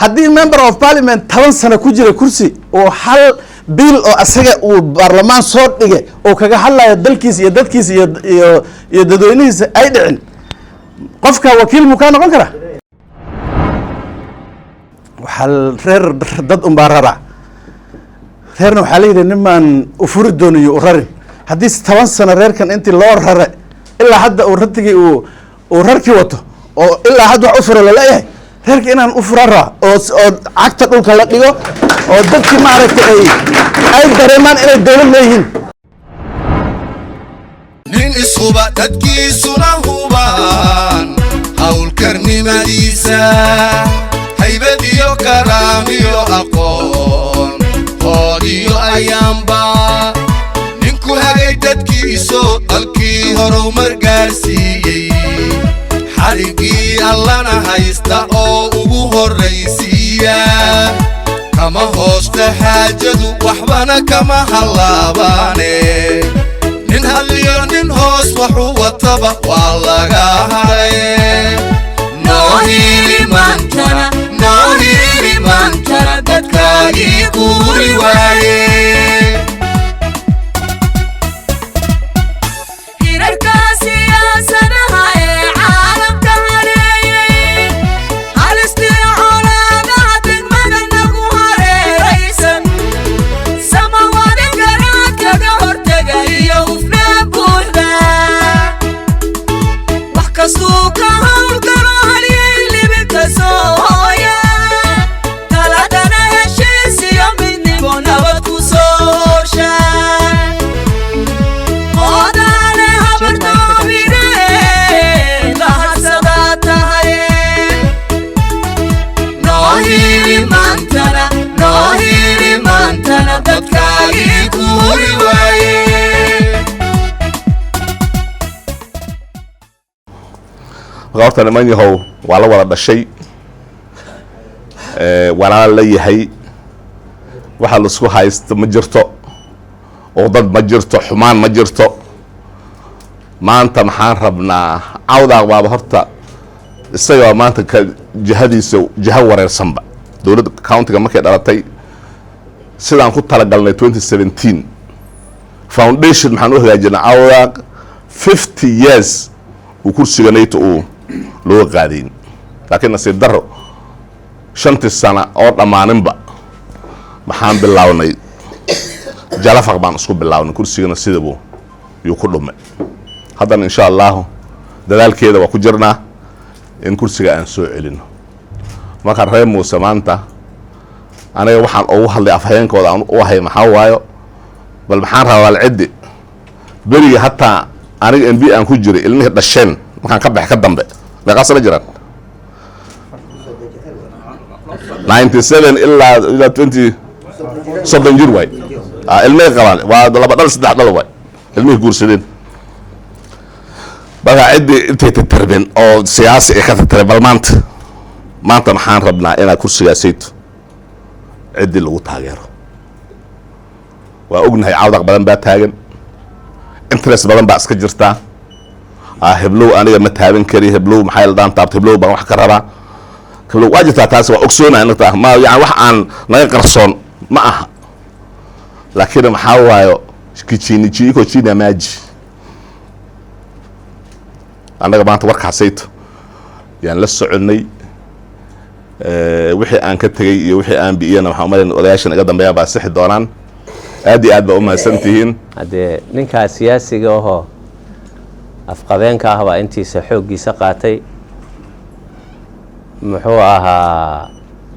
haddii member of parliament 10 sano ku jira kursi oo hal bill oo asaga uu baarlamaan soo dhigay oo kaga hadlayo dalkiisa iyo dadkiisa iyo dadweynihiisa ay dhicin qofka wakiil mu ka noqon kara waxal reer dad umbaarara reerna waxa la yidhi nimaan u furi doonayo u rarin haddii 10 sano reerkan intii loo rare ilaa hadda uu ratigii uu rarkii wato oo ilaa hadda wax u furo la leeyahay reerka inaan u furara oo cagta dhulka la dhigo oo dadkii maaragtay ay dareemaan inay dawlad leeyihiin nin ishuba dadkiisuna hubaan hawlkarnimadiisa haybad iyo karaam iyo aqoon hoodiyo ayaanba ninku hagay dadkiiso dalkii horumar gaarsiiyey xarigii allana haysta oo ugu horraysiiya kama hoosta xaajadu waxbana kama hallaabaane nin halliyo nin hoos waxu wataba waa laga haray noo hiili maantana dadkaagii guuri waaye horta niman yahow waa la wada dhashay walaal la yahay waxa la isku haysto ma jirto oo dad ma jirto xumaan ma jirto maanta maxaan rabnaa cawdaa waaba horta isaga maanta ka jihadiisa jiha wareersanba dawladda countiga markay dhalatay sidaan ku talagalnay 2017 foundation maxaan u hagaajinay cawdaa 50 years uu kursiganayto uu loo qaadin laakiin nasiib daro 5 sano oo dhamaaninba maxaan bilawnay jalafaq baan isku bilawnay kursigana sidaba uu ku dhumay haddana insha Allah dadaalkeeda waa ku jirnaa in kursiga aan soo celino marka reer Muuse maanta aniga waxaan ugu hadlay afhayeenkooda aan u ahay maxaa waayo bal maxaan rabaa cidi beriga hataa aniga MB aan ku jiray ilmihi dhasheen markaan ka baxay ka dambe laga soo jiraan 97 ilaa 20 soddon jir way ilmihi qabaan waa laba dal saddex dal way ilmihi guursadeen baa cidi intay tarbiyan oo siyaasi ka tarbiyan bal maanta maxaan rabnaa inaa kursiga sayto cidi lagu taageero waa ognahay cawdaq badan baa taagan interest badan baa iska jirtaa heblow aniga ma taaban kari heblow maxay la daan taabtay heblow baan wax ka rabaa heblow waa jirtaa taas waa ogsoonaa inta ma yani wax aan naga qarsoon ma aha laakiin maxaa waayo kichini maaji anaga maanta warkaasayto yaan la soconay wixii aan ka tagay iyo wixii aan bi'iyana waxaan umaleyn odayaashan iga dambeeya baa sixi doonaan aad iyo aad baa u mahadsantihiin haddee ninkaa siyaasiga ahoo afqabeenka ah baa intiisa xooggiisa qaatay muxuu ahaa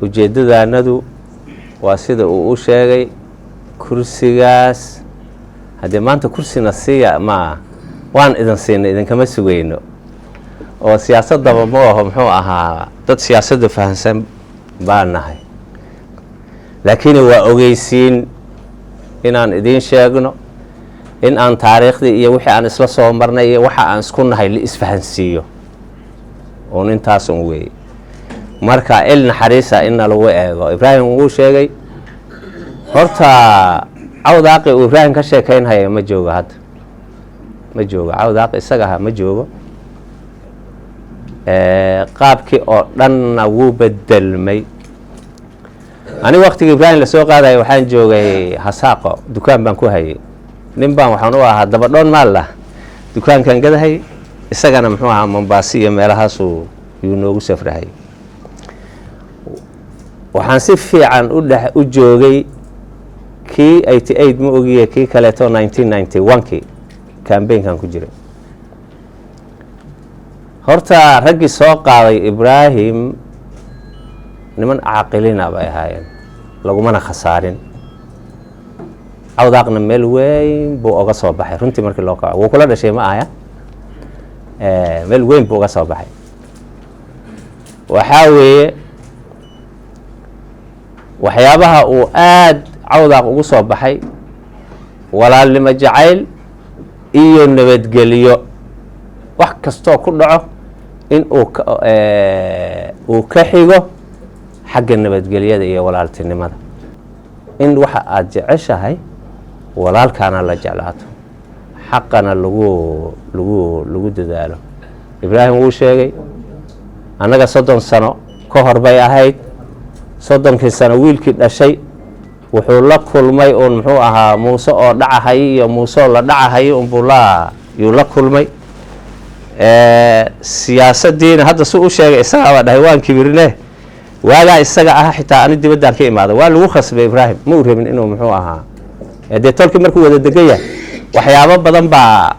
ujeeddadaanadu waa sida uu u sheegay kursigaas haddee maanta kursina siiya ma waan idin siinay idinkama sugayno oo siyaasadaba ma aho muxuu ahaa dad siyaasadda fahansan baan nahay laakiin waa ogeysiin inaan idiin sheegno in aan taariikhdii iyo wixii aan isla soo marnay iyo waxa aan isku nahay la isfahansiiyo oon intaas un weeye marka il naxariisa inna lagu eego Ibraahim wuu sheegay horta cawdaaqi uu Ibraahim ka sheekaynaya ma joogo hadda ma joogo cawdaaqi isaga ma joogo qaabkii oo dhanna wuu bedelmay ani waqtigii ibraahim lasoo qaadaya waxaan joogay hasaaqo dukaan baan ku hayay nin baan waxaan u ahaa dabadhoon maal lah dukaankan gadahay isagana muxuu ahaa Mombasa iyo meelahaasu yuu noogu safrahay waxaan si fiican u joogay kii 88 ma ogiye kii kaleeto 1991kii campaignkan ku jiray horta raggii soo qaaday ibraahim niman caaqilina bay ahaayeen lagumana khasaarin cawdaaqna meel weyn buu oga soo baxay runtii markii loo kaco wuu kula dhashay ma ahaya meel weyn buu oga soo baxay waxaa weeye waxyaabaha uu aad cawdaaq ugu soo baxay walaalnimo jacayl iyo nabadgeliyo wax kastoo ku dhaco in uu ka xigo xagga nabadgelyada iyo walaaltinimada in waxa aad jeceshahay walaalkaana la jeclaato xaqana lagu dadaalo ibraahim wuu sheegay annaga 30 sano ka hor bay ahayd 30kii sano wiilkii dhashay wuxuu la kulmay uun muxuu ahaa muuse oo dhacahay iyo muuse oo la dhacahay unbuu yuu la kulmay siyaasadiina hadda si u sheegay isagaaba dhahay waan kibirine waagaa isaga ah xitaa ani dibaddaan ka imaada waa lagu khasbay ibraahim ma u rabin inuu muxuu ahaa dee tolkii markuu wada degan yahay waxyaabo badan baa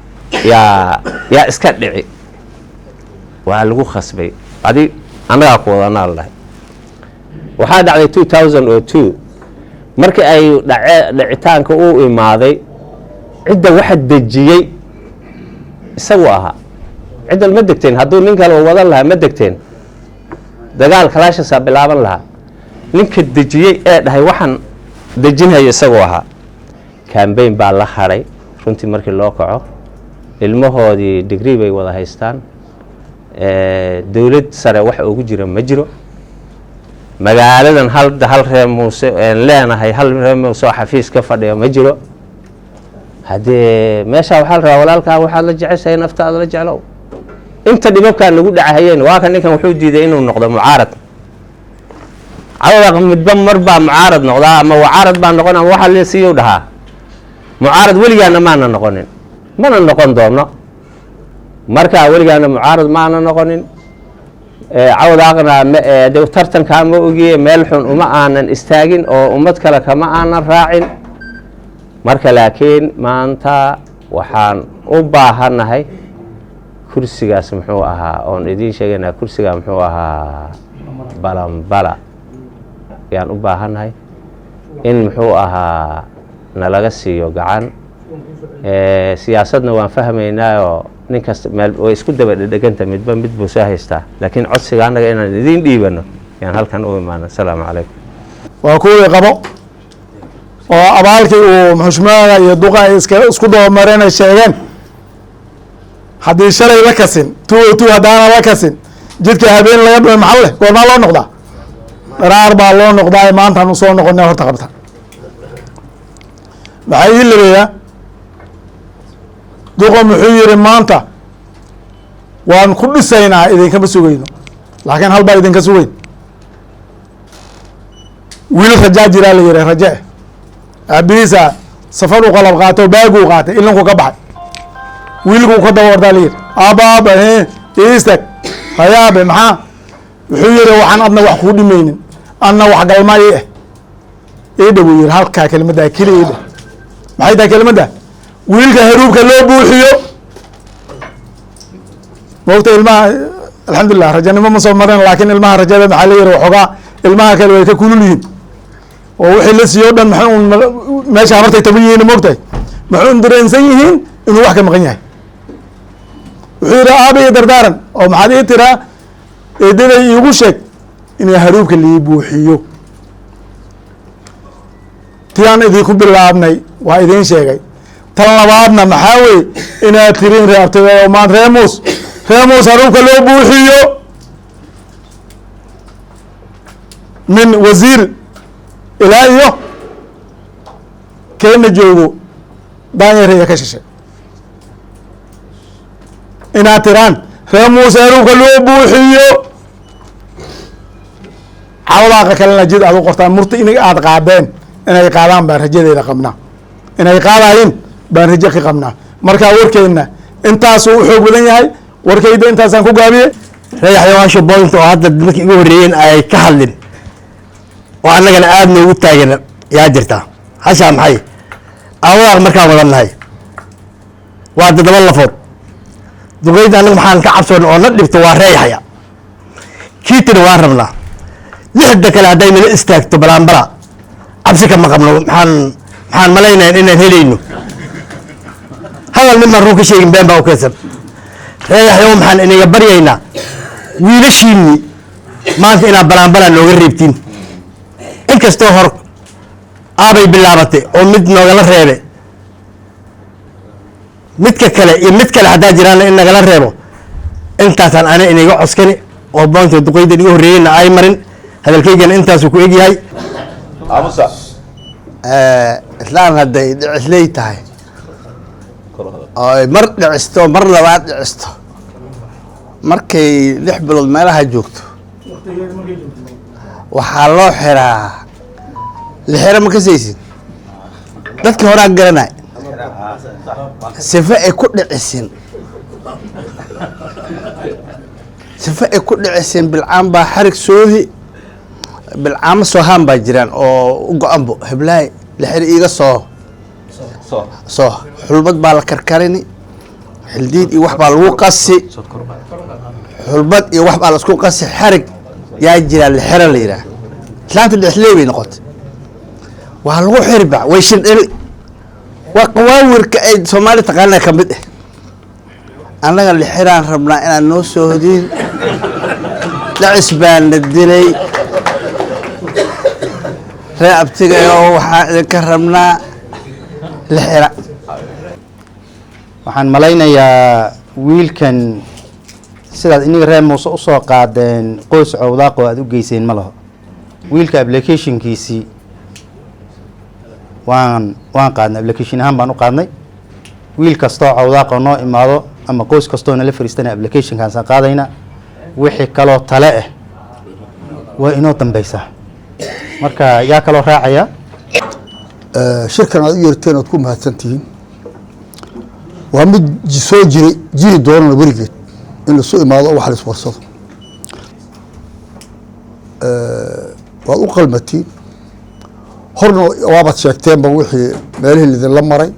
yaa iska dhici waa lagu khasbay adi annagaa ku wadanaa la dhahay waxaa dhacday 2002 markii ay dhacitaanka uu imaaday cidda waxa dejiyey isagu ahaa cidda ma degteen hadduu nin kale wadan lahaa ma degteen dagaal kalaashasa bilaaban lahaa ninka dejiyey ee dhahay waxaan dejinhayo isagu ahaa campaign baa la hadhay runtii markii loo kaco ilmahoodii degree bay wada haystaan dawlad sare wax ugu jira ma jiro magaaladan hal reer muuse leenahay hal reer muuse oo xafiis ka fadhiya ma jiro haddee meesha waxaa la rabaa walaalkaa waxaad la jeceshahay naftaada la jeclow inta dhibabkaan lagu dhacahayeen waa kan ninkan wuxuu diiday inuu noqdo mucaarad cawdaq midba mar baa mucaarad noqdaa ama wacaarad baa noqon ama waxa la siiyo dhahaa mucaarad weligaana maana noqonin mana noqon doono marka weligaana mucaarad maana noqonin cawdaaqna de tartankaa ma ogiye meel xun uma aanan istaagin oo ummad kale kama aanan raacin marka laakiin maanta waxaan u baahanahay kursigaas muxuu ahaa oon idiin sheegaynaa kursigaa muxuu ahaa balanbala yaan u baahannahay in muxuu ahaa nalaga siiyo gacan siyaasadna waan fahmaynaayoo nin kasta meel way isku daba dheganta midba mid buu soo haystaa laakiin codsiga annaga inaan idiin dhiibano yaan halkan u imaano asalaamu calaykum waa kuwii qabo oo abaalkii uu xushmaaga iyo duqa ay isku dabamareen ay sheegeen haddii shalay la kasin tu haddaana la kasin jidka habeen laga dhumay maxal leh goormaa loo noqdaa dharaar baa loo noqdaa maantaan usoo noqona horta qabta maxaa ii labeeyaa duqa muxuu yihi maanta waan ku dhisaynaa idinkama sugayno laakiin hal baa idinka sugeyn wiil rajaa jiraa la yihi raje aabihiisa safar u qalab qaatay oo baaguu qaatay ilinku ka baxay wiilkuu ka daba ordaa la yihi aabaaba istag hayaabe maxaa wuxuu yihi waxaan adna wax kuu dhimaynin adna wax galma ii eh idha buu yihi halkaa kelimaddaa keli idha maxay tahay kelimadda wiilka haruubka loo buuxiyo moogta ilmaha alxamdulilah rajanimo ma soo marin laakiin ilmaha rajada maxaa la yihi waxoogaa ilmaha kale way ka kulul yihiin oo wixii la siiyo o dhan maxay un meeshaa martay taban yihiin moogtahay maxay un dareensan yihiin inuu wax ka maqan yahay wuxuu yihi aaba iyo dardaaran oo maxaad ii tiraa eedaday iigu sheeg inay haruubka lii buuxiyo ti aan idinku bilaabnay waa idiin sheegay tan labaadna maxaa weye inaad tiriin reabtay maan reemus haruubka loo buuxiyo min wasiir ilaa iyo keena joogo daanyareeya ka shishay inaad tiraan reer muuse haruubka loo buuxiyo cawdaaqa kalena jid aad u qortaan murti in aad qaadeen inay qaadaan baan rajadeeda qabnaa inay qaadaayeen baan rajo ka qabnaa markaa warkeenna intaasuu u xoog badan yahay warkayda intaasaan ku gaabiye reeyaxyawaasha bointa oo hadda markii igu horreeyeen ay ka hadlin oo annagana aada noogu taagan yaa jirtaa hashaa maxay awdaaq markaan wadan nahay waa 7 lafood duqeyda annaga maxaan ka cabsoon oo na dhibto waa reeyaxya kiitina waan rabnaa 6 kale hadday nala istaagto balaanbala cabsi kama qabno maxaan malaynayn inaan helayno hadal midmaan run ka sheegin been baa u keensan reeyaxyawo maxaan inaga baryaynaa wiilashiinni maanta inaad balaanbalaa nooga reebtiin inkastoo hor aabay bilaabatay oo mid noogala reebe midka kale iyo mid kale haddaa jiraana in nagala reebo intaasaan ana inaga coskani oo boonta duqeydan iga horreeyeyna ay marin hadalkaygana intaasuu ku egyahay islaan hadday dhicisley tahay oo ay mar dhicisto mar labaad dhicisto markay 6 bilood meelaha joogto waxaa loo xiraa lixiro ma kasaysid dadkii horaa garanay sifa ay ku dhicisin bilcaan baa xarig soohi bilcaamo soohaan baa jiraan oo u go-anbo heblahay lixiro iiga soo xulbad baa la karkarini xildiid iyo wax baa lagu qasi xulbad iyo wax baa laisku qasi xarig yaa jiraa lixiro la yidhaah islaanta dhexley bay noqotay waa lagu xirba way shindheli waa qawaawirka ay soomaali taqaana ka mid ah annaga lixiraan rabnaa inaan noo soo hodiin dhacis baan la dilay ree abtigayo waxaan idinka rabnaa lixira waxaan malaynayaa wiilkan sidaad iniga reer muuse usoo qaadeen qoys cowdaaqoo aad u geyseen ma laho wiilka applicationkiisii waan qaadnay application ahaan baan u qaadnay wiil kastoo cowdaaqoo noo imaado ama qoys kastoo nala fariistana applicationkaasaan qaadayna wixii kaloo tale ah waa inoo dambeysaa marka yaa kaloo raacaya shirkan aad u yeerteen ood ku mahadsantihiin waa mid soo jiri doonana weligeed in lasu imaado oo wax la iswarsado waad u qalmatiin horna waabaad sheegteenba wixii meelihii lidinla maray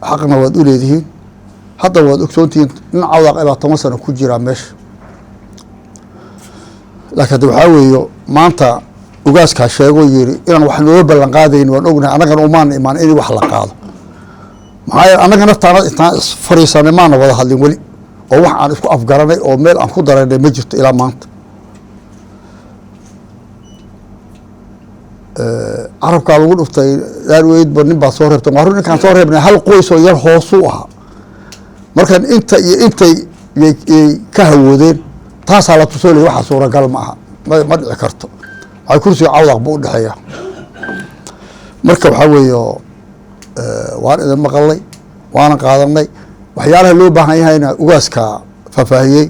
xaqna waad u leedihiin hadda waad ogsoontihiin nin cawdaaq ilaa 10 sano ku jiraa meesha laakiin hadda waxaa weeyo maanta ugaaskaa sheegoo yiri inaan wax nooga ballan qaadayn waan ognahay annagana umaana imaan in wax la qaado maxaa yeele annaga naftaana intaan isfariisanay maana wada hadlin weli oo wax aan isku afgaranay oo meel aan ku daraynay ma jirto ilaa maanta carabkaa lagu dhuftay daarweydba nin baa soo reebtay waa run ninkaan soo reebnay hal qoys oo yar hoosuu ahaa markan inta iyo intay yay ka hawoodeen taasaa la tusoolaya waxa suuragal ma aha ma dhici karto waxay kursiga cawdaq buu u dhexeeya marka waxaa weeyo waan idin maqalnay waana qaadanay waxyaalaha loo baahan yahayna ugaaskaa faahfaahiyey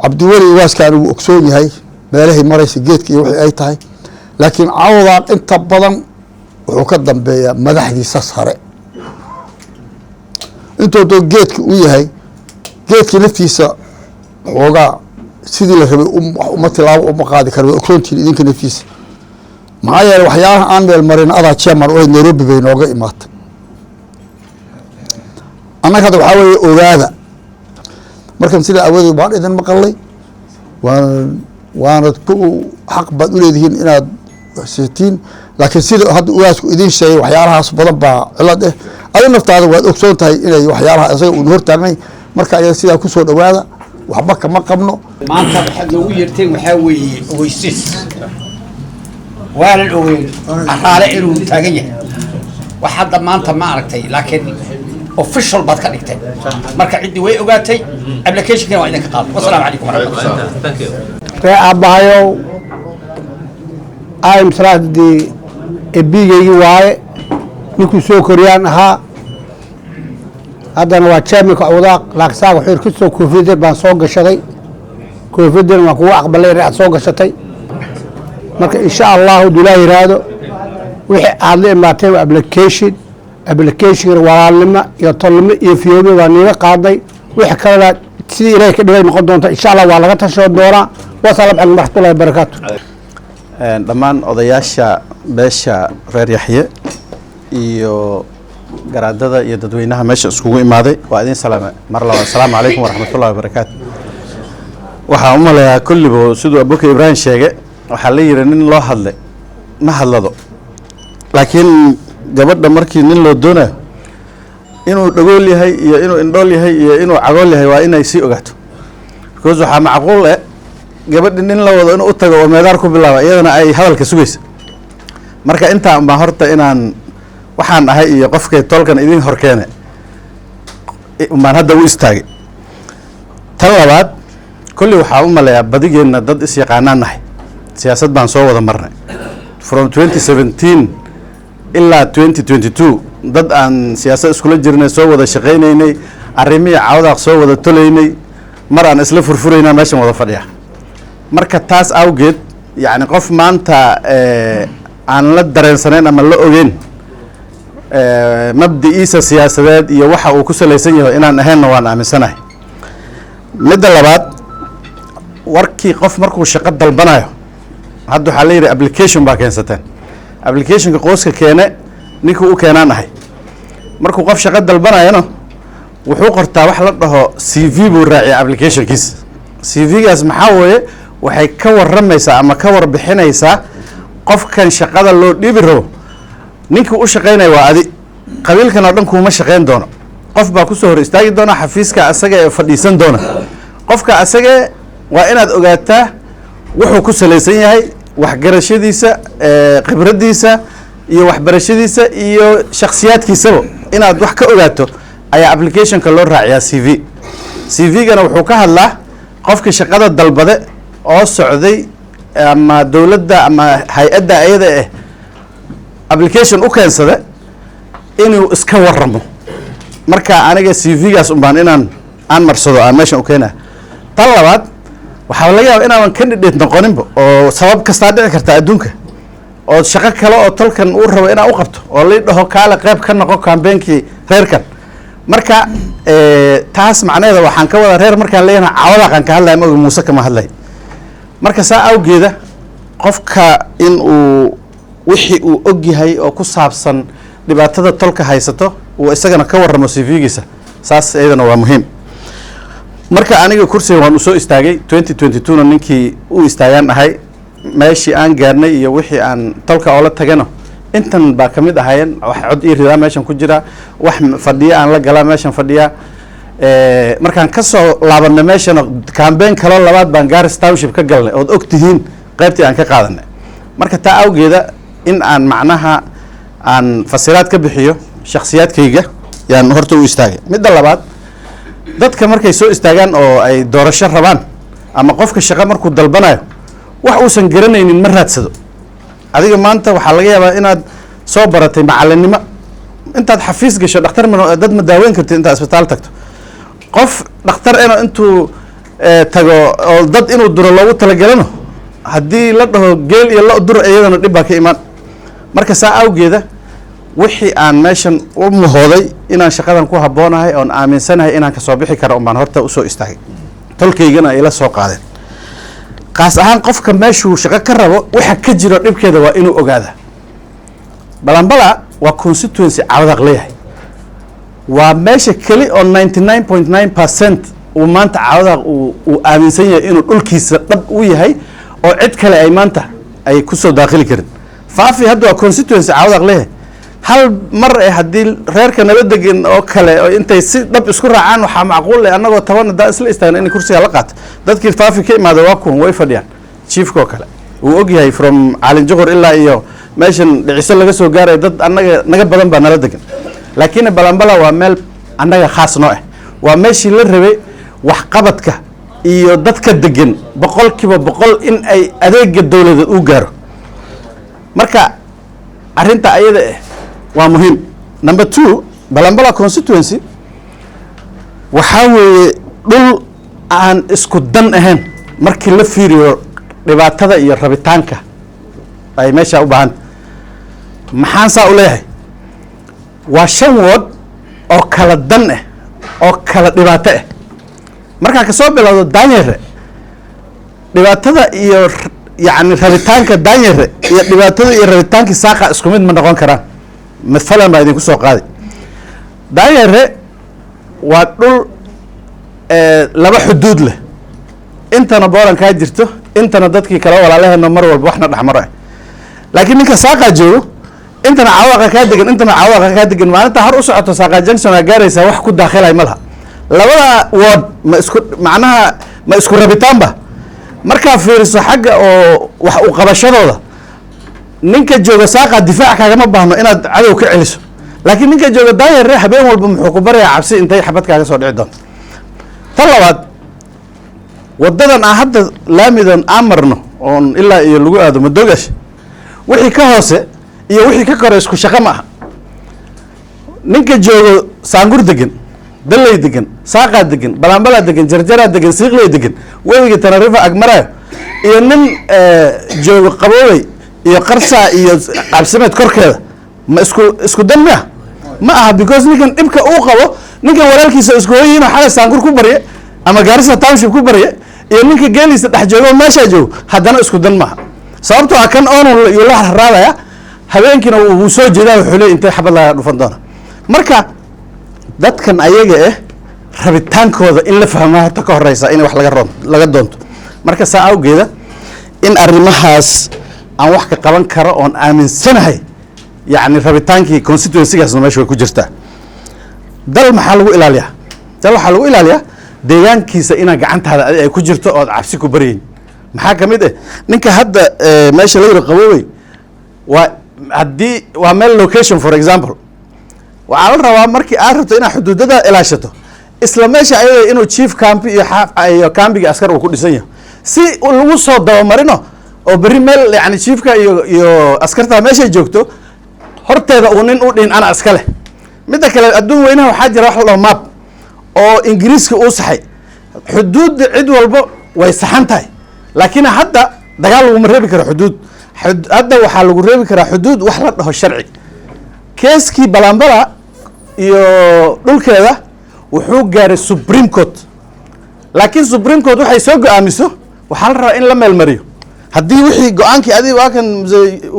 cabdiweli ugaaskaan uu ogsoon yahay meelahay maraysa geedka iyo wixii ay tahay laakiin cawdaq inta badan wuxuu ka dambeeyaa madaxdiisa sare intoodoo geedka u yahay geedkii laftiisa xoogaa sidii la rabay uma tilaabo uma qaadi kara way ogsoontihiin idinka naftiisa maxaa yeele waxyaalaha aan meel marin adaa chairman oo Nairobi bay nooga imaatay annaga hadda waxaa weeye ogaada markan sida awoodeed baan idin maqalay waana ku xaq baad u leedihiin inaad sitiin laakiin sida hadda ugaasku idin sheegay waxyaalahaas badan baa cilad ah adin naftaada waad ogsoon tahay inay waxyaalaha isaga uu hortaagnay marka ayaga sidaa ku soo dhawaada waxba kama qabno maanta waxaad noogu yeerteen waxaa weeye ogeysis waanan ogeyn araale inuu taagan yahay wax hadda maanta ma aragtay laakiin official baad ka dhigtay marka ciddii way ogaatay applicationkan waa idinka qaado wasalaamu calaykum waraxmatullahi ree aabbahayow aayim salaadii ebigaygii waaye ninkuu soo koriyaan ahaa haddana waa chairmanka cawdaaq laaksaag wuxuu kasoo koofiyday baan soo gashaday koofidan waa kugu aqbalay inaad soo gashatay marka insha allahu dulaa yiraahdo wixii aad la imaatay waa application walaalnimo iyo tolnimo iyo fiyoobe waa niga qaaday wixii kalena sidii ilaahay ka dhigay noqon doonta insha allah waa laga tashan doonaa wasalaam calaykum waraxmatullahi wabarakaatu dhammaan odayaasha beesha reer yaxye iyo garaadada iyo dadweynaha meesha iskugu imaaday waa idin salaame mar labaad asalaamu calaykum waraxmatullahi wabarakaatu waxaan u maleeyaa kulliba siduu abubakar ibraahim sheege waxaa la yidhi nin loo hadlay ma hadlado laakiin gabadha markii nin loo doonayo inuu dhagool yahay iyo inuu indhool yahay iyo inuu cagool yahay waa inay sii ogaato because waxaa macquul gabadhi nin la wado inuu u tago oo meedaar ku bilaaba iyadana ay hadalka sugaysa marka intaan baan horta inaan waxaan ahay iyo qofkay tolkan idin horkeene baan hadda u istaagay tan labaad kulli waxaa u maleeyaa badigeenna dad is-yaqaanaan nahay siyaasad baan soo wada marnay from 2017 ilaa 2022 dad aan siyaasad iskula jirnay soo wada shaqaynaynay arrimihii cawdaaq soo wada tolaynay mar aan isla furfuraynaa meeshan wada fadhiya marka taas awgeed yacni qof maanta aan la dareensanayn ama la ogeyn mabdi'iisa siyaasadeed iyo waxa uu ku salaysan yahay inaan ahaynna waan aaminsanahay midda labaad warkii qof markuu shaqo dalbanayo hadda waxaa la yidhi application baa keensateen applicationka qooska keene ninkuu u keenaan ahay markuu qof shaqo dalbanayana wuxuu qortaa wax la dhaho c v buu raaciya applicationkiisa c v-gaas maxaa weeye waxay ka waramaysaa ama ka warbixinaysaa qofkan shaqada loo dhiibi rabo ninkii u shaqaynaya waa adi qabiilkan oo dhan kuuma shaqayn doono qof baa kusoo hor istaagi doona xafiiska asaga ee fadhiisan doona qofka asagee waa inaad ogaataa wuxuu ku salaysan yahay waxgarashadiisa khibraddiisa iyo waxbarashadiisa iyo shaksiyaadkiisaba inaad wax ka ogaato ayaa applicationka loo raaciyaa c v c v-gana wuxuu ka hadlaa qofkii shaqada dalbade oo socday ama dowladda ama hay-adda ayada application u keensada inuu iska waramo marka aniga c v-gaas unbaan inaan aan marsado aan meeshan u keenaya tan labaad waxaa laga yaaba inaadan candidate noqoninba oo sabab kastaa dhici karta adduunka oo shaqo kale oo tolkan uu rabo inaa u qabto oo la dhaho kaale qayb ka noqo kambeenkii reerkan marka taas macnaheeda waxaan ka wada reer markaan leeyahay cawadaqan ka hadlaya maoga muuse kama hadlay marka saa awgeeda qofka in uu wixii uu og yahay oo ku saabsan dhibaatada tolka haysato uu isagana ka waramo c v-giisa saas iyadana waa muhiim marka aniga kursiga waan usoo istaagay 2022na ninkii u istaagaan ahay meeshii aan gaarnay iyo wixii aan tolka oola tagano intan baa kamid ahaayeen wax cod ii ridaa meeshan ku jira wax fadhiya aan la galaa meeshan fadhiya markaan kasoo laabanay meeshana cambeyn kaloo labaad baan Garis Township ka galnay ood og tihiin qaybtii aan ka qaadanay marka taa awgeeda in aan macnaha aan fasiraad ka bixiyo shakhsiyaadkayga yaan horta u istaagay midda labaad dadka markay soo istaagaan oo ay doorasho rabaan ama qofka shaqo markuu dalbanayo wax uusan garanaynin ma raadsado adiga maanta waxaa laga yaabaa inaad soo baratay macalinimo intaad xafiis gasho dhakhtar dad ma daaweyn kartid intaad isbitaal tagto qof dhakhtar intuu tago oo dad inuu duro loogu talagalano haddii la dhaho geel iyo lo dur iyadana dhib baa ka imaan marka saa awgeeda wixii aan meeshan u mahooday inaan shaqadan ku habboonahay oon aaminsanahay inaan kasoo bixi karo unbaan horta usoo istaagay tolkaygana ila soo qaadeen qaas ahaan qofka meeshuu shaqo ka rabo waxa ka jiro dhibkeeda waa inuu ogaada balambala waa constituency cawdaq leeyahay waa meesha keli oo 99.9% uu maanta cawdaq uu aaminsan yahay inuu dhulkiisa dhab u yahay oo cid kale ay maanta ay kusoo daaqili karin faafi hadda waa constituency cawdaq leeyahay hal mar haddii reerka nala degan oo kale oo intay si dhab isku raacaan waxaa macquul leh annagoo 10 daa isla istaagna in kursiga la qaato dadkii faafi ka imaada waa kuwan way fadhiyaan chiefka oo kale uu og yahay from Caalin Juqur ilaa iyo meeshan dhiciso laga soo gaaray dad annaga naga badan baa nala degan laakiin balambala waa meel annaga khaas noo ah waa meeshii la rabay wax qabadka iyo dadka degan 100% in ay adeega dawladda u gaaro marka arinta ayada waa muhiim number 2 balambala constituency waxaa weeye dhul aan isku dan ahayn markii la fiiriyo dhibaatada iyo rabitaanka ay meesha u baahan maxaan saa u leeyahay waa 5 ward oo kala dan ah oo kala dhibaato ah markaa ka soo bilowdo daanyare dhibaatada iyo yani rabitaanka daanyare iyo dhibaatada iyo rabitaanka saaqa isku mid ma noqon karaan مثلا baa idinku soo qaaday daanyare waa dhul laba xuduud leh intana booran kaa jirto intana dadkii kala walaalaheena mar walba waxna dhexmaro ah laakiin ninka saaqa joogo intana cawaaqa kaa degan intana cawaaqa kaa degan maalinta har u socoto saaqa junction aa gaaraysaa wax ku daakilay ma laha labada ward ma isku macnaha ma isku rabitaanba markaa fiiriso xagga oo wax u qabashadooda ninka jooga saaqa difaac kaagama baahno inaad cadow ka celiso laakiin ninka jooga daanyare habeen walba muxuu ku barayaa cabsi intay xabad kaaga soo dhici doonto tan labaad wadadan aan hadda laamidan aan marno oon ilaa iyo lagu aado madoogash wixii ka hoose iyo wixii ka kore isku shaqo ma aha ninka joogo saangur degan daley degan saaqaa degan balanbalaa degan jarjaraa degan siiqley degan webiga tanarifa agmaraayo iyo nin joogo qaboobey iyo qarsaa iyo cabsimeed korkeeda ma isku dan miya ma aha because ninkan dhibka uu qabo ninkan walaalkiisa isku hoyiin oo xalay saangur ku barye ama gaarisa township ku barye iyo ninka geeliisa dhex joogo meeshaa joogo haddana isku dan maaha sababtoo ah kan oonu yuu la raadaya habeenkiina wuu soo jeedaa wuxuu leey intay xabad laga dhufan doona marka dadkan ayaga rabitaankooda in la fahmaa horta ka horeysa in wax laga doonto marka saa awgeeda in arrimahaas aan wax ka qaban karo oon aaminsanahay yani rabitaankii constituencygaasna meesha way ku jirtaa dal maxaa lagu ilaaliyaa dal waxaa lagu ilaaliyaa deegaankiisa inaa gacantaada adi ay ku jirto ood cabsi ku baryeyn maxaa ka mid ah ninka hadda meesha la yiro qaboobey waa haddii waa meel location for example waxaa la rabaa markii aad rabto inaad xuduudada ilaashato isla meesha ayada inuu chief camp iyo cambiga askar uu ku dhisan yahay si lagu soo dabamarino oo berri meel yani chiefka iyo askarta meeshay joogto horteeda uu nin u dhihin ana iska leh midda kale adduun weynaha waxaa jira wax la dhaho map oo ingiriiska uu saxay xuduudda cid walba way saxan tahay laakiin hadda dagaal laguma reebi karo xuduud hadda waxaa lagu reebi karaa xuduud wax la dhaho sharci keeskii balanbala iyo dhulkeeda wuxuu gaaray supreme court laakiin supreme court waxay soo go-aamiso waxaa la rabaa in la meel mariyo haddii wixii go-aankii adiga waa kan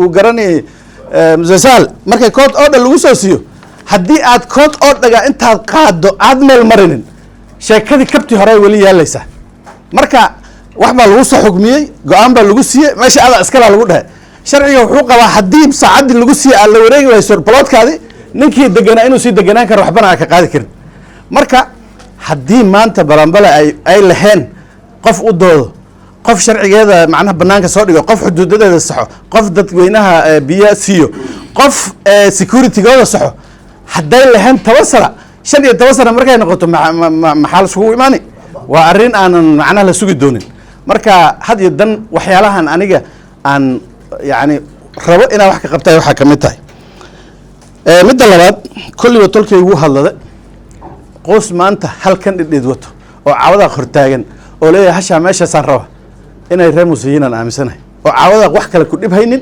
uu garanayay msal markay court order lagu soo siiyo haddii aad court orderga intaad qaado aad meel marinin sheekadii kabtii hore weli yaalaysaa marka wax baa lagu soo xukmiyey go-aan baa lagu siiyey meesha adaa iskalaa lagu dhahay sharciga wuxuu qabaa haddii saacaddii lagu siiyey aad la wareegi wayso boloodkaadi ninkii deganaa inuu sii deganaan karo waxbana aa ka qaadi karin marka haddii maanta balanbale ay laheen qof u doodo qof sharcigeeda macnaha banaanka soo dhigo qof xuduudadeeda saxo qof dadweynaha biyo siiyo qof securitygooda saxo hadday laheen 10 sana 15 sana markay noqoto maxaa isugu imaani waa arrin aanan macnaha la sugi doonin marka had iyo dan waxyaalahan aniga aan yani rabo inaan wax ka qabtay waxaa ka mid tahay midda labaad kolliba tolkay ugu hadlada qoys maanta halkan dhidhid wato oo cawada hortaagan oo leeyahay hashaa meeshaasaan raba inay reer muslimiinaan aaminsanahay oo cawada wax kale ku dhib haynin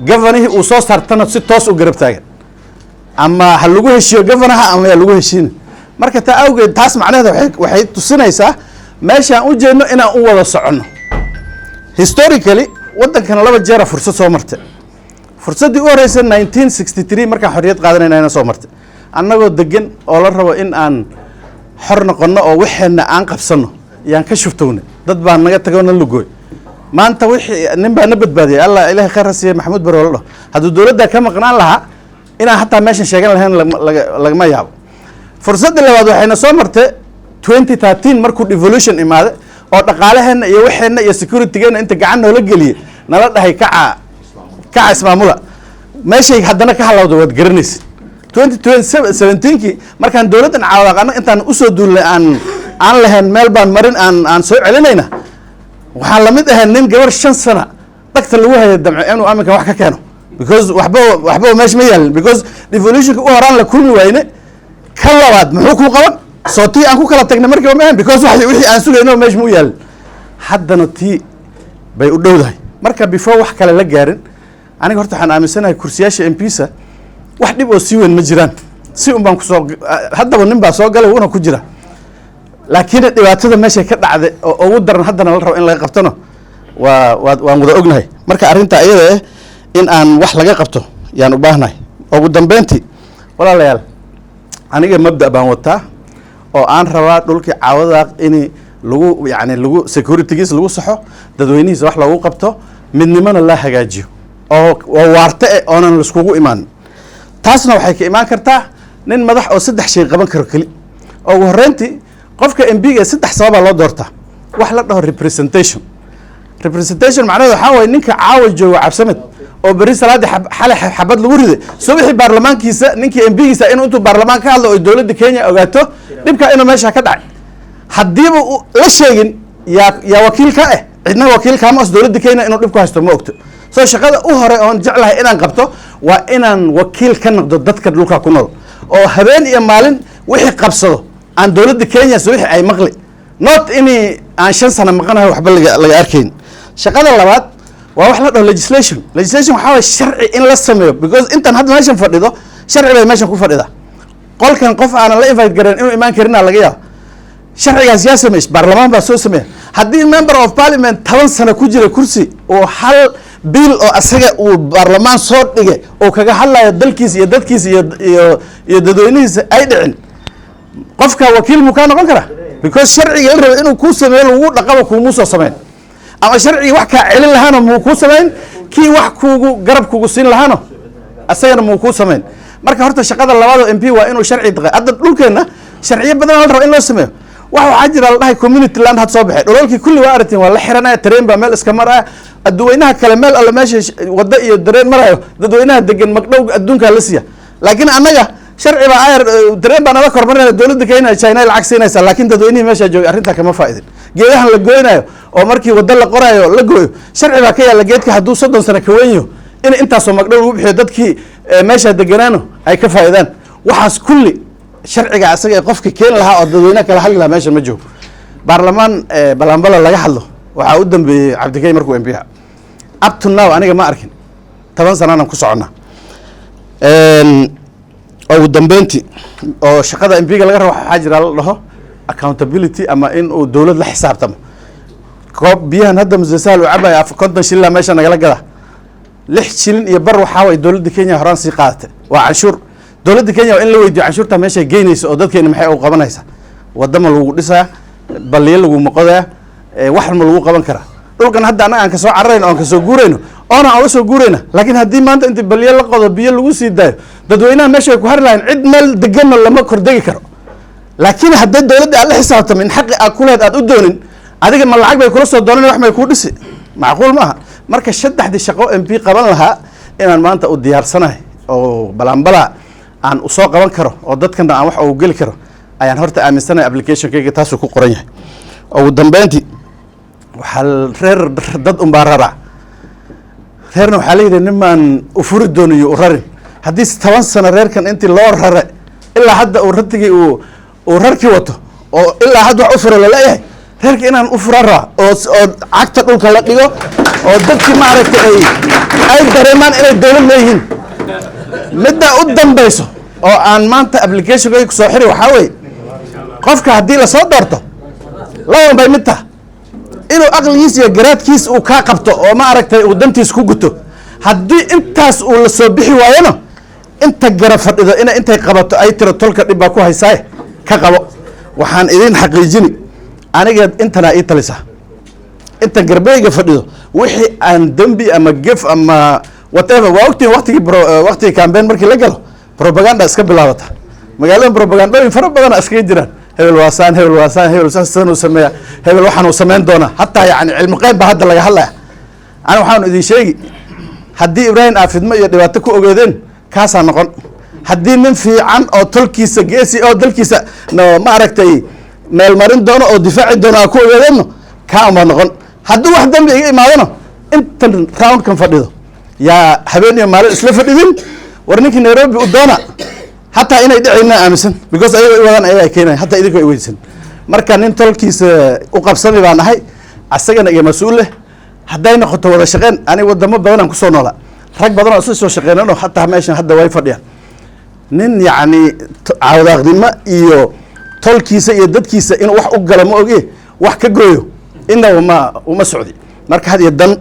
gafanihii uu soo saartana si toos u garab taagan ama ha lagu heshiiyo gafanaha ama yaa lagu heshiinin marka taa awgeed taas macnaheeda waxay tusinaysaa meeshaan u jeedno inaan u wada soconno historically waddankana 2 jeera fursad soo martay fursaddii u horreysay 1963 markaan xorriyad qaadanayna soo martay annagoo degan oo la rabo in aan xor noqonno oo waxeenna aan qabsanno yaan ka shuftownay dad baa naga tagay na lugooy maanta wixii nin baa na badbaadiyay allah ilaahay khayr ha siiye maxamuud bare wala dhaho hadduu dowladda ka maqnaan lahaa inaan hataa meeshan sheegan lahayn lagama yaabo fursadda labaad waxayna soo martay 2013 markuu devolution imaaday oo dhaqaalaheenna iyo waxeenna iyo securitygeena inta gacan noola geliyey nala dhahay kaca ismaamula meeshay haddana ka halawda waad garanaysa 2017kii markaan dowladdan caawaqano intaan usoo duulnay aan lahayn meel baan marin aan soo celinayna waxaan lamid ahayn nin gabar 5 sana dhagta lagu hayay damco inuu aminka wax ka keeno because waxba meesha ma yaalin because devolutionka u horaan la kulmi wayne ka labaad muxuu ku qaban sootii aan ku kala tagnay markii ma ahan because wixii aan sugayno meesha mu yaalin haddana tii bay u dhowdahay marka before wax kale la gaarin aniga horta waxaan aaminsanahay kursiyaasha MPsa wax dhib oo sii weyn ma jiraan si un baan kusoo haddaba nin baa soo galay wuuna ku jira laakiin dhibaatada meesha ka dhacday oo ugu daran haddana la rabo in laga qabtano waan wada ognahay marka arrinta iyada ah in aan wax laga qabto yaan u baahnahay ugu dambeyntii walaalayaal aniga mabda baan wataa oo aan rabaa dhulkii caawada in lagu securitygiis lagu saxo dadweynihiisa wax loogu qabto midnimana la hagaajiyo oo waarta oonan la iskugu imaan taasna waxay ka imaan kartaa nin madax oo saddex shay qaban karo kali oo ugu horreyntii qofka MPga saddex sabab loo doortaa wax la dhaho representation macnaheedu waxaa waaye ninka caawa jooga cabsamed oo beri salaada xalay xabad lagu riday subaxii baarlamaankiisa ninkii MPgiisa inuu intuu baarlamaan ka hadlo oo dowladda Kenya ogaato dhibka inuu meesha ka dhacay haddiiba la sheegin yaa wakiilka cidna wakiilka ma dowladda Kenya inuu dhib ku haysto ma ogto soo shaqada u hore oon jeclahay inaan qabto waa inaan wakiil ka noqdo dadka dhulka ku nool oo habeen iyo maalin wixii qabsado aan dowladda Kenya soo wixii ay maqli not inay aan 5 sano maqanahay waxba laga arkayn shaqada labaad waa wax la dhaho legislation waxaa waaye sharci in la sameeyo because intaan hadda meeshan fadhido sharci bay meeshan ku fadhida qolkan qof aanan la invite garan inuu imaan karin laga yaabo sharcigaas yaa sameeyay baarlamaan baa soo sameeyay haddii member of parliament 10 sano ku jira kursi oo hal bill oo asaga uu baarlamaan soo dhigay oo kaga hadlayo dalkiisa iyo dadkiisa iyo dadweynihiisa ay dhicin qofka wakiil mu ka noqon kara because sharciga la rabo inuu ku sameeyo lagu dhaqabo kuumu soo sameyn ama sharciga wax ka celin lahaana muu ku sameyn kii wax kuugu garab kuugu siin lahaana asagana muu ku sameyn marka horta shaqada labaad oo MP waa inuu sharci dhaqay hadda dhulkeena sharciyo badan la rabo in loo sameeyo waxa jira la dhahay community land had soo baxay dhulalkii kulli waa aragteen waa la xiranaya tareen baa meel iska maraya dadweynaha kale meel alla meesha wada iyo dareen marayo dadweynaha degan magdhow adduunka la siiya laakiin annaga sharci baa ayar dareen baa nala kormarinaya dowladda Kenya China lacag siinaysa laakiin dadweynaha meesha jooga arrinta kama faa'iidin geedahan la gooynayo oo markii wada la qorayo la gooyo sharci baa ka yaala geedka hadduu 30 sano ka weynyo in intaasoo magdhow lagu bixiyo dadkii meesha deganaano ay ka faa'iidaan waxaas kulli sharciga asaga ee qofka keen lahaa oo dadweynaha kala hadli lahaa meesha ma joogo baarlamaan balanbala laga hadlo waxaa u dambeeyey Cabdikay markuu MP up to now aniga ma arkin 10 sanana ku socona ugu dambeyntii oo shaqada MPga laga rabo waxaa jira la dhaho accountability ama in uu dowlad la xisaabtamo koob biyahan hadda musasaal u cabay 50 shilin meesha nagala gada 6 shilin iyo bar waxa way dowladda Kenya horaan sii qaadatay waa canshuur dowladda Kenya in la weydiiyo canshuurta meesha geynayso oo dadkeena maxay u qabanaysaa wadamo lagu dhisaa baliye lagu maqodaa wax ma lagu qaban karaa dhulkan hadda anaga aan ka soo carrayno aan ka soo guurayno oo aan soo guurayna laakiin haddii maanta inta baliye la qodo biyo lagu sii daayo dadweynaha meesha ay ku har lahayn cid meel degan lama kordhigi karo laakiin haddii dowladda aan la xisaabtamin xaqi aad ku leed aad u doonin adiga ma lacag bay kula soo doonan wax may ku dhisi macquul ma aha marka saddexdii shaqo MP qaban lahaa inaan maanta u diyaarsanahay oo balanbala aan u soo qaban karo oo dadkana aan wax ugu geli karo ayaan horta aaminsanahay application-kayga taasoo ku qoran yahay ugu dambeyntii waxaa reer dad umbaarara reerna waxaa la yidhi nimaan u furi doonayo u rarin haddii 10 sano reerkan intii loo rare ilaa hadda uu ratigii uu rarkii wato oo ilaa hadda wax u furo laleeyahay reerka inaan u furan rabaa oo cagta dhulka la dhigo oo dadkii maaragtay ay dareemaan inay dowlad leeyihiin midda u dambayso oo aan maanta application-kayga ku soo xiri waxaa weeye qofka haddii la soo doorto laban bay mid taha inuu aqligiis iyo garaadkiis uu kaa qabto oo maaragtay uu dantiis ku guto haddii intaas uu la soo bixi waayona inta gara fadhido intay qabato ay tiro tolka dhib baa ku haysaaye ka qabo waxaan idin xaqiijini aniga intana ii talisa inta garbeyga fadhido wixii aan dembi ama gef ama whatever waa ogtiin waqtigii campaign markii la galo propaganda iska bilaabata magaalada propagandooyin fara badan iskaga jiraan hebel waasaan hebel saasanu sameeya hebel waxaanu sameyn doonaa hataa yani cilmi qayb baa hadda laga hadlaya ana waxaanu idin sheegi haddii Ibrahim aafidmo iyo dhibaato ku ogeedeen kaasaa noqon haddii nin fiican oo tolkiisa geesi oo dalkiisa ma aragtay meel marin doono oo difaaci doono ku ogeedeenno kaa uma noqon haddii wax dambi iga imaadana intan round kan fadhido yaa habeen iyo maalin isla fadhidin war ninkii Nairobi u doona hataa inay dhicina aaminsan because ayaga wadan ayaga keenay hataa idinka ay weydiisan marka nin tolkiisa u qabsami baan ahay asagana iyo mas-uul leh hadday noqoto wada shaqeen aniga wadamo badanaan kusoo noolaa rag badan oo isla soo shaqeynano hataa meeshan hadda way fadhiyaan nin yacni cawdaaqnimo iyo tolkiisa iyo dadkiisa inuu wax u gala ma oge wax ka gooyo inaba uma socdi marka had iyo dan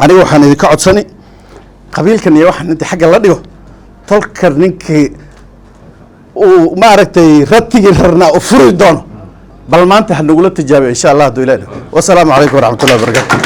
aniga waxaan idinka codsani qabiilkan iyo waxaan inta xagga la dhigo tolka ninkii uu maaragtay ratigii rarnaa u furi doono bal maanta ha nagula tijaabiyo insha allah hadduu ilaahi wasalaamu calaykum waraxmatullahi wabarakatu